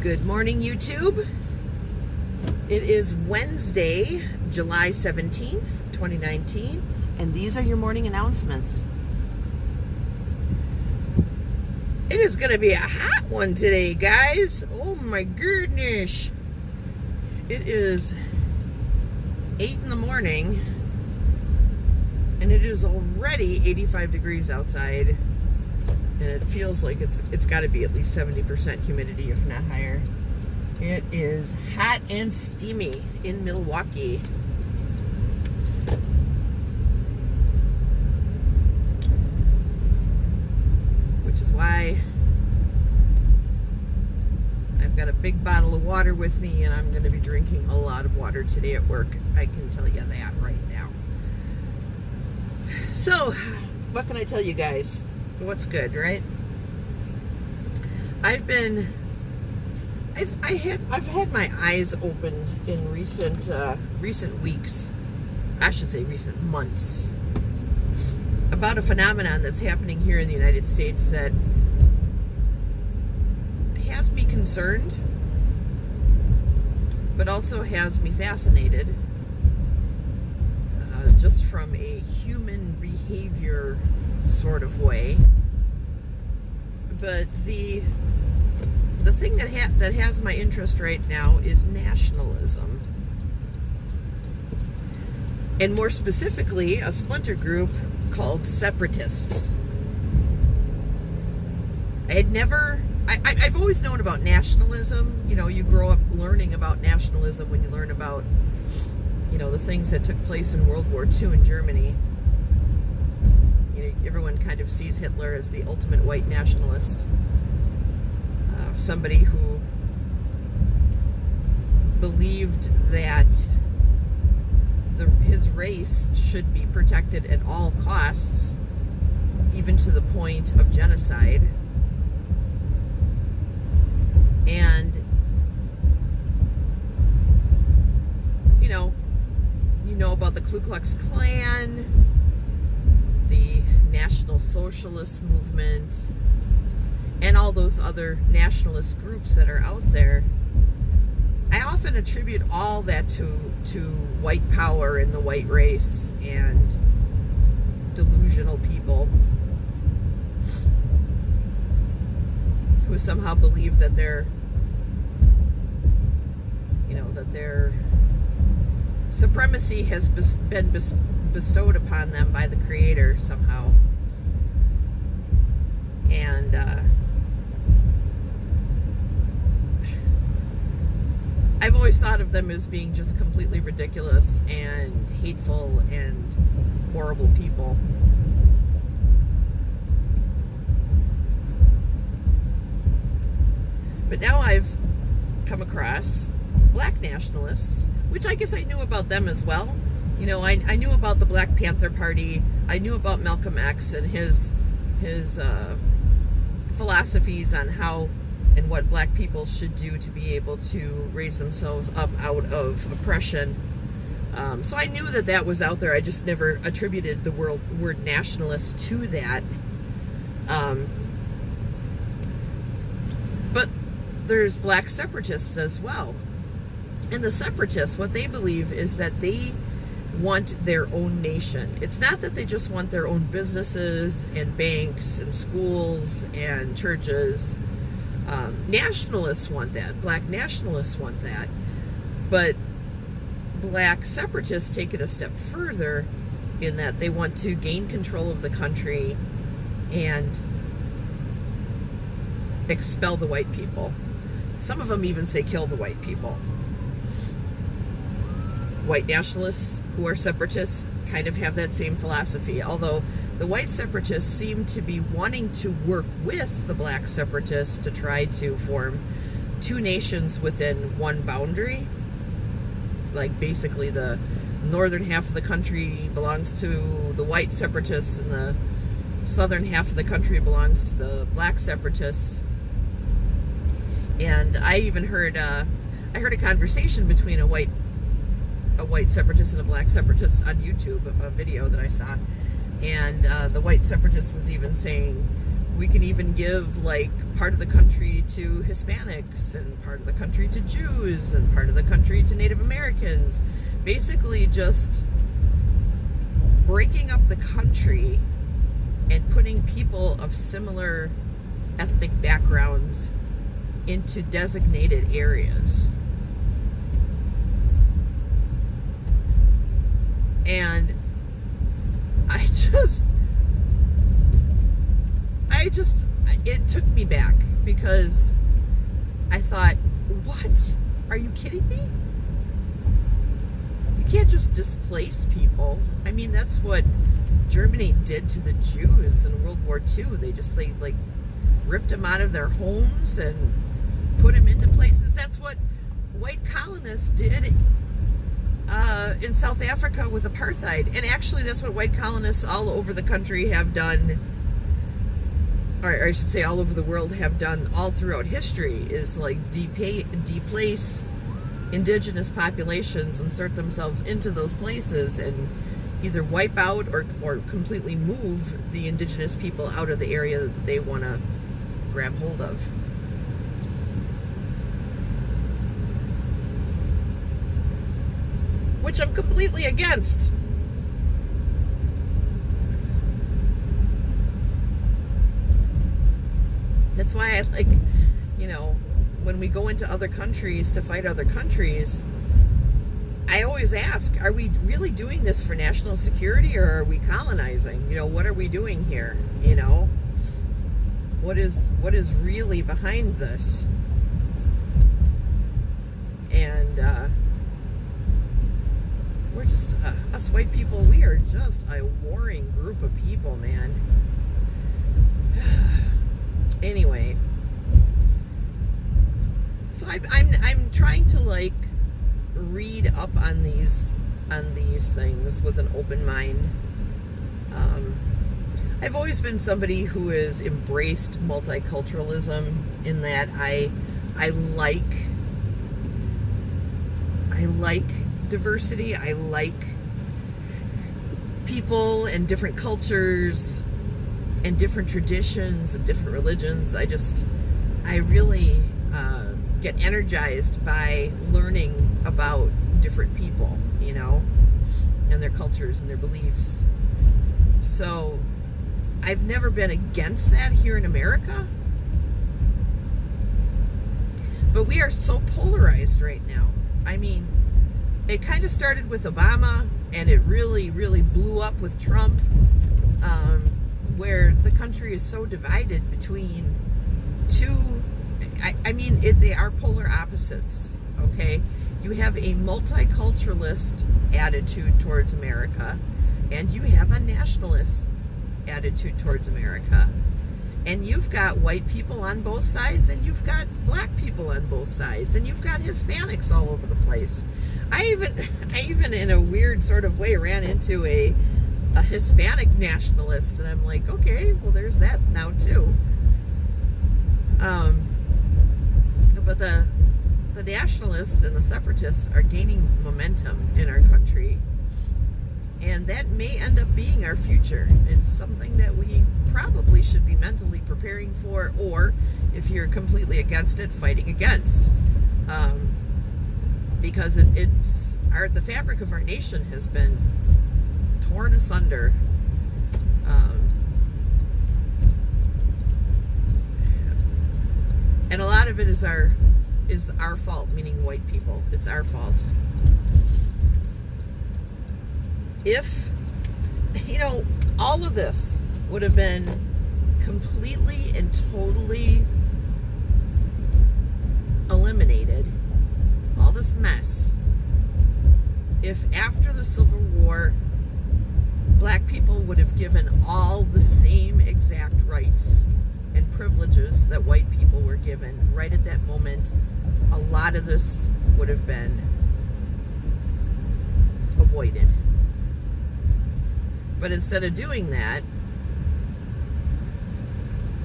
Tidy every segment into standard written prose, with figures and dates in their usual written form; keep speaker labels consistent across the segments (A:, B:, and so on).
A: Good morning, YouTube. It is Wednesday, July 17th, 2019, and these are your morning announcements. It is going to be a hot one today, guys. Oh my goodness. It is 8 in the morning, and it is already 85 degrees outside. And it feels like it's got to be at least 70% humidity, if not higher. It is hot and steamy in Milwaukee. Which is why I've got a big bottle of water with me, and I'm going to be drinking a lot of water today at work. I can tell you that right now. So, what can I tell you guys? What's good, right? I've had my eyes opened in recent weeks, I should say recent months, about a phenomenon that's happening here in the United States that has me concerned, but also has me fascinated, just from a human behavior sort of way. But the thing that has my interest right now is nationalism, and more specifically a splinter group called separatists. I've always known about nationalism. You know, you grow up learning about nationalism when you learn about, you know, the things that took place in World War II in Germany. Everyone kind of sees Hitler as the ultimate white nationalist, somebody who believed that his race should be protected at all costs, even to the point of genocide. And you know about the Ku Klux Klan, the National Socialist movement, and all those other nationalist groups that are out there. I often attribute all that to white power and the white race and delusional people who somehow believe that their supremacy has been bestowed upon them by the Creator somehow. And I've always thought of them as being just completely ridiculous and hateful and horrible people. But now I've come across black nationalists, which I guess I knew about them as well. You know, I knew about the Black Panther Party. I knew about Malcolm X and his philosophies on how and what black people should do to be able to raise themselves up out of oppression. So I knew that was out there. I just never attributed the word nationalist to that. But there's black separatists as well. And the separatists, what they believe is that they want their own nation. It's not that they just want their own businesses and banks and schools and churches. Nationalists want that. Black nationalists want that. But black separatists take it a step further in that they want to gain control of the country and expel the white people. Some of them even say kill the white people. White nationalists who are separatists kind of have that same philosophy, although the white separatists seem to be wanting to work with the black separatists to try to form two nations within one boundary. Like basically the northern half of the country belongs to the white separatists and the southern half of the country belongs to the black separatists. And I even heard a conversation between a white separatist and a black separatist on YouTube, a video that I saw. And the white separatist was even saying, We can even give like part of the country to Hispanics and part of the country to Jews and part of the country to Native Americans. Basically just breaking up the country and putting people of similar ethnic backgrounds into designated areas. And it took me back, because I thought, what? Are you kidding me? You can't just displace people. I mean, that's what Germany did to the Jews in World War II. They ripped them out of their homes and put them into places. That's what white colonists did in South Africa with apartheid. And actually, that's what white colonists all over the country have done, or I should say all over the world have done all throughout history, is like deplace indigenous populations, insert themselves into those places, and either wipe out or completely move the indigenous people out of the area that they want to grab hold of. Which I'm completely against. That's why I like, when we go into other countries to fight other countries, I always ask, are we really doing this for national security, or are we colonizing? What are we doing here? What is really behind this? And we're just, us white people, we are just a warring group of people, man. Anyway, so I'm trying to read up on these things with an open mind. I've always been somebody who has embraced multiculturalism, in that I like diversity. I like people and different cultures and different traditions and different religions. I really get energized by learning about different people, and their cultures and their beliefs. So I've never been against that here in America. But we are so polarized right now. I mean, it kind of started with Obama, and it really, really blew up with Trump, where the country is so divided between two. They are polar opposites, okay? You have a multiculturalist attitude towards America, and you have a nationalist attitude towards America. And you've got white people on both sides, and you've got black people on both sides, and you've got Hispanics all over the place. I even in a weird sort of way ran into a Hispanic nationalist, and I'm like, okay, well, there's that now too. But the nationalists and the separatists are gaining momentum in our country, and that may end up being our future. It's something that we probably should be mentally preparing for, or if you're completely against it, fighting against, because the fabric of our nation has been torn asunder. And a lot of it is our fault, meaning white people. It's our fault. If, all of this would have been completely and totally eliminated, all this mess, if after the Civil War, black people would have given all the same exact rights and privileges that white people were given right at that moment, a lot of this would have been avoided. But instead of doing that,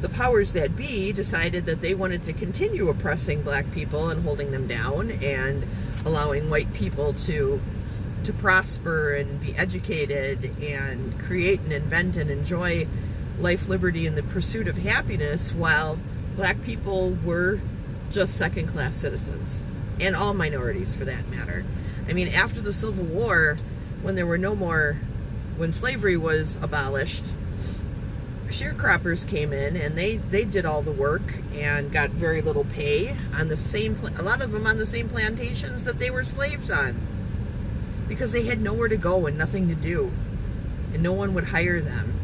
A: the powers that be decided that they wanted to continue oppressing black people and holding them down, and allowing white people to prosper and be educated and create and invent and enjoy life, liberty, and the pursuit of happiness, while black people were just second-class citizens, and all minorities for that matter. I mean, after the Civil War, when slavery was abolished, sharecroppers came in and they did all the work and got very little pay on a lot of them on the same plantations that they were slaves on, because they had nowhere to go and nothing to do, and no one would hire them.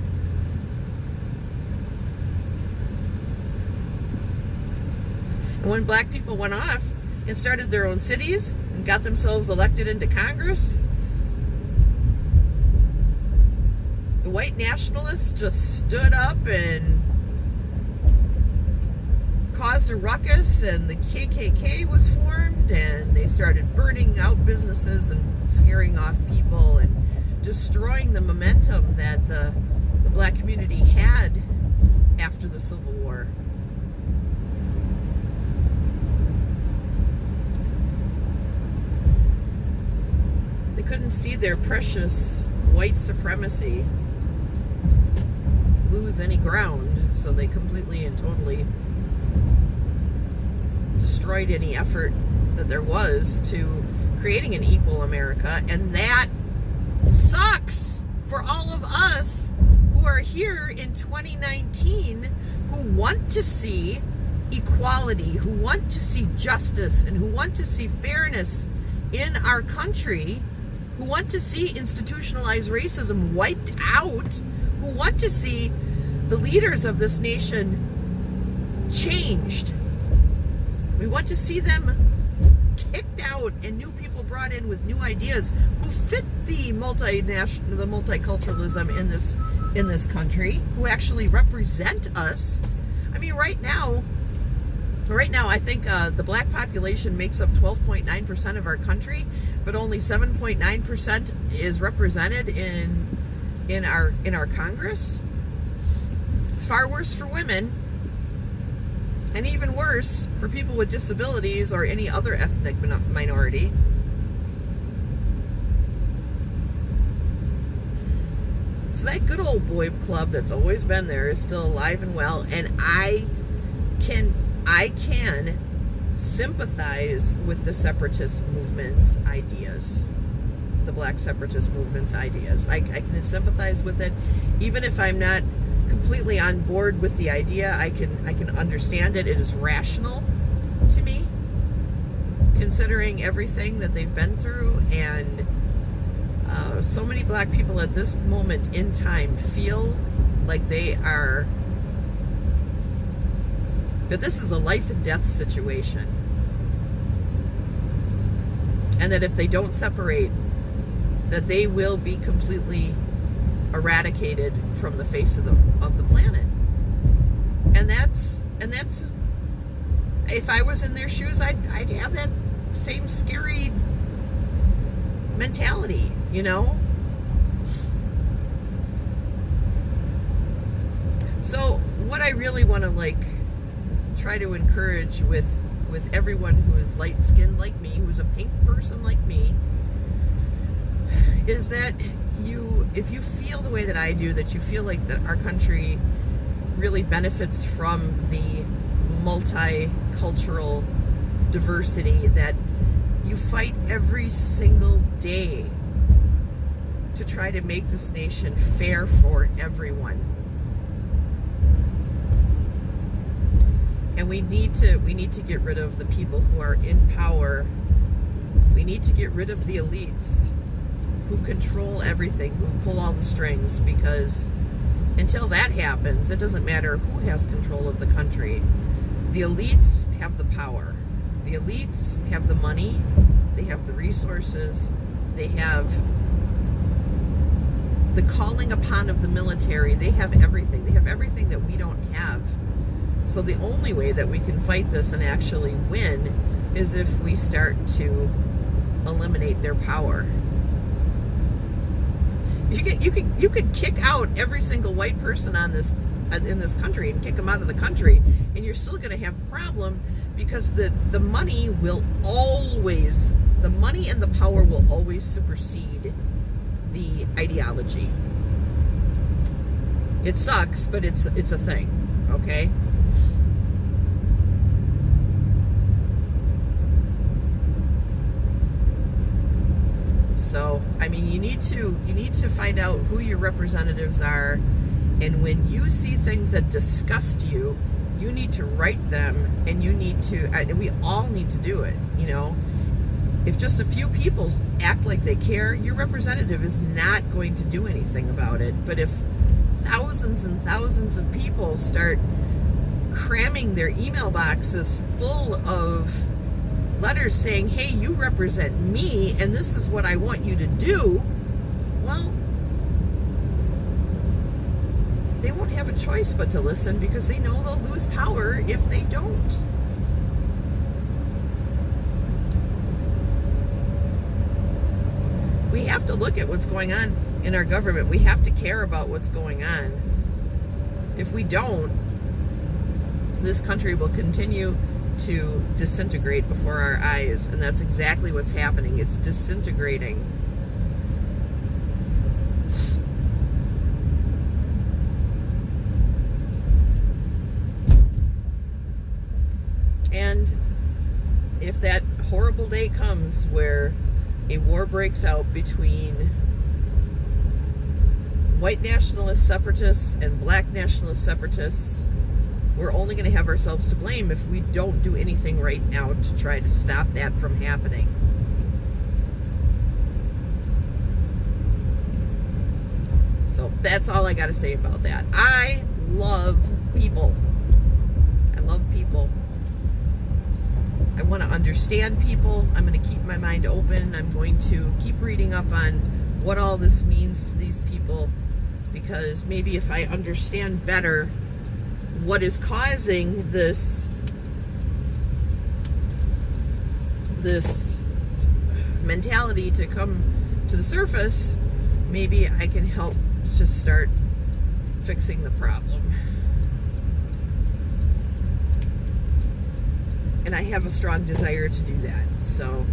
A: And when black people went off and started their own cities and got themselves elected into Congress, the white nationalists just stood up and caused a ruckus, and the KKK was formed, and they started burning out businesses and scaring off people and destroying the momentum that the black community had after the Civil War. They couldn't see their precious white supremacy lose any ground, so they completely and totally destroyed any effort that there was to creating an equal America. And that sucks for all of us who are here in 2019, who want to see equality, who want to see justice, and who want to see fairness in our country, who want to see institutionalized racism wiped out, who want to see the leaders of this nation changed. We want to see them kicked out and new people brought in with new ideas who fit the multiculturalism in this country, who actually represent us. I mean, right now, I think the black population makes up 12.9% of our country, but only 7.9% is represented in our Congress. It's far worse for women, and even worse for people with disabilities or any other ethnic minority. So that good old boy club that's always been there is still alive and well, and I can sympathize with the separatist movement's ideas, the black separatist movement's ideas. I can sympathize with it, even if I'm not completely on board with the idea. I can understand it. It is rational to me, considering everything that they've been through, and so many black people at this moment in time feel like that this is a life and death situation, and that if they don't separate, that they will be completely eradicated from the face of the planet. And that's if I was in their shoes, I'd have that same scary mentality, you know. So what I really want to try to encourage with everyone who is light-skinned like me, who is a pink person like me, is that if you feel the way that I do, that you feel like that our country really benefits from the multicultural diversity, that you fight every single day to try to make this nation fair for everyone. And we need to get rid of the people who are in power. We need to get rid of the elites who control everything, who pull all the strings, because until that happens, it doesn't matter who has control of the country. The elites have the power. The elites have the money. They have the resources. They have the calling upon of the military. They have everything. They have everything that we don't have. So the only way that we can fight this and actually win is if we start to eliminate their power. You could kick out every single white person in this country and kick them out of the country, and you're still going to have the problem, because the money and the power will always supersede the ideology. It sucks, but it's a thing, okay? So, I mean, you need to find out who your representatives are, and when you see things that disgust you, you need to write them, and you need to, and we all need to do it, you know? If just a few people act like they care, your representative is not going to do anything about it. But if thousands and thousands of people start cramming their email boxes full of letters saying, hey, you represent me and this is what I want you to do, well, they won't have a choice but to listen, because they know they'll lose power if they don't. We have to look at what's going on in our government. We have to care about what's going on. If we don't, this country will continue to disintegrate before our eyes, and that's exactly what's happening. It's disintegrating. And if that horrible day comes where a war breaks out between white nationalist separatists and black nationalist separatists, we're only going to have ourselves to blame if we don't do anything right now to try to stop that from happening. So that's all I got to say about that. I love people. I love people. I want to understand people. I'm going to keep my mind open. I'm going to keep reading up on what all this means to these people, because maybe if I understand better what is causing this mentality to come to the surface, maybe I can help to start fixing the problem. And I have a strong desire to do that. So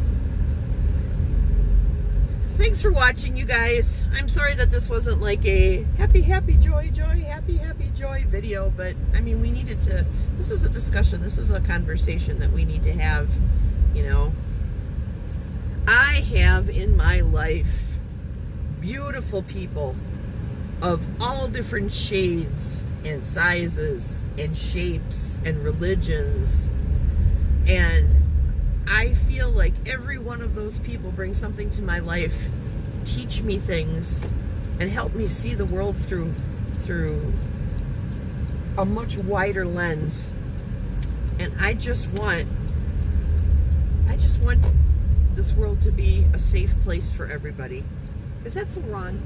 A: thanks for watching, you guys. I'm sorry that this wasn't like a happy, joy, happy, joy video, but I mean, we needed to, this is a discussion, this is a conversation that we need to have, you know. I have in my life beautiful people of all different shades and sizes and shapes and religions, and I feel like every one of those people brings something to my life, teach me things, and help me see the world through a much wider lens. And I just want this world to be a safe place for everybody. Is that so wrong?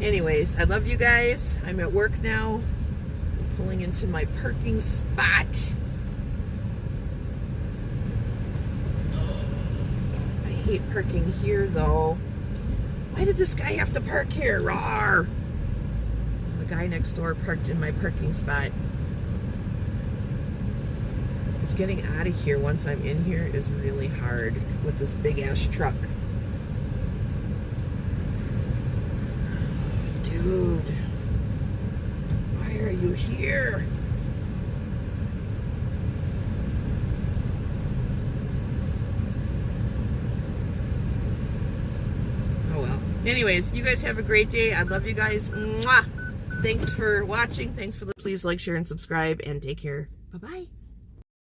A: Anyways, I love you guys. I'm at work now. I'm pulling into my parking spot. I hate parking here though. Why did this guy have to park here? Rawr! The guy next door parked in my parking spot. It's getting out of here once I'm in here is really hard with this big ass truck. Dude, why are you here? Oh well. Anyways, you guys have a great day. I love you guys. Mwah! Thanks for watching. Thanks for please like, share, and subscribe, and take care. Bye-bye.